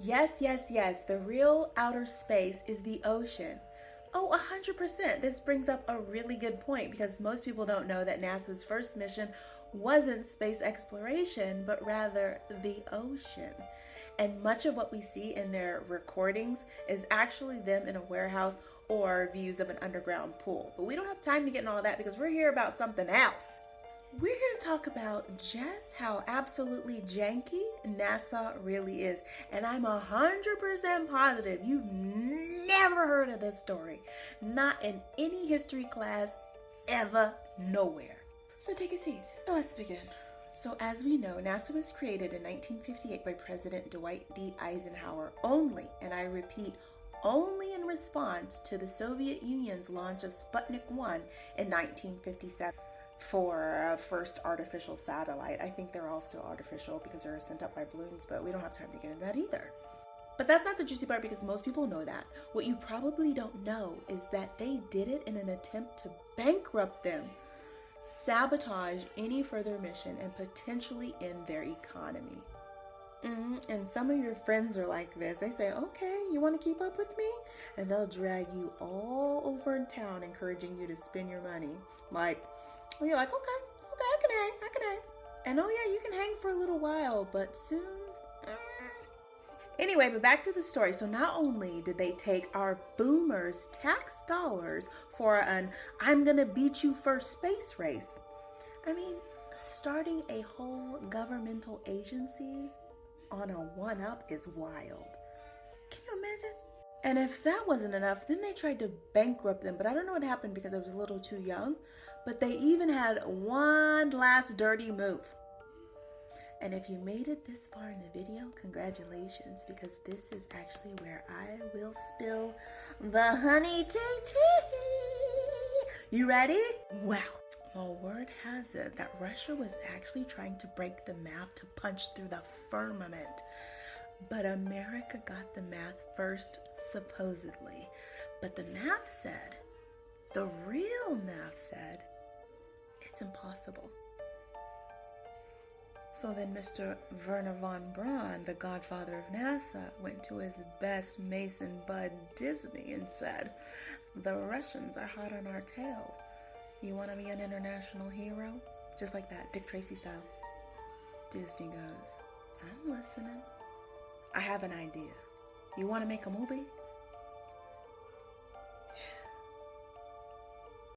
Yes, yes, yes. The real outer space is the ocean. Oh, 100%. This brings up a really good point because most people don't know that NASA's first mission wasn't space exploration, but rather the ocean. And much of what we see in their recordings is actually them in a warehouse or views of an underground pool. But we don't have time to get into all that because we're here about something else. We're here to talk about just how absolutely janky NASA really is. And I'm 100% positive you've never heard of this story. Not in any history class, ever, nowhere. So take a seat. Let's begin. So as we know, NASA was created in 1958 by President Dwight D. Eisenhower only, and I repeat, only in response to the Soviet Union's launch of Sputnik 1 in 1957. For a first artificial satellite. I think they're all still artificial because they were sent up by balloons, but we don't have time to get into that either. But that's not the juicy part because most people know that. What you probably don't know is that they did it in an attempt to bankrupt them, sabotage any further mission, and potentially end their economy. And some of your friends are like this. They say, okay, you want to keep up with me? And they'll drag you all over in town, encouraging you to spend your money. Like, well, you're like, okay, I can hang. And oh yeah, you can hang for a little while, but soon. Anyway, but back to the story. So not only did they take our boomers' tax dollars for an I'm gonna beat you first space race. I mean, starting a whole governmental agency on a one-up is wild. Can you imagine? And if that wasn't enough, then they tried to bankrupt them. But I don't know what happened because I was a little too young. But they even had one last dirty move. And if you made it this far in the video, congratulations, because this is actually where I will spill the honey tea. You ready? Well, word has it that Russia was actually trying to break the math to punch through the firmament. But America got the math first, supposedly. But the real math said, it's impossible. So then Mr. Werner von Braun, the godfather of NASA, went to his best Mason bud Disney and said, the Russians are hot on our tail. You want to be an international hero? Just like that, Dick Tracy style. Disney goes, I'm listening. I have an idea. You want to make a movie?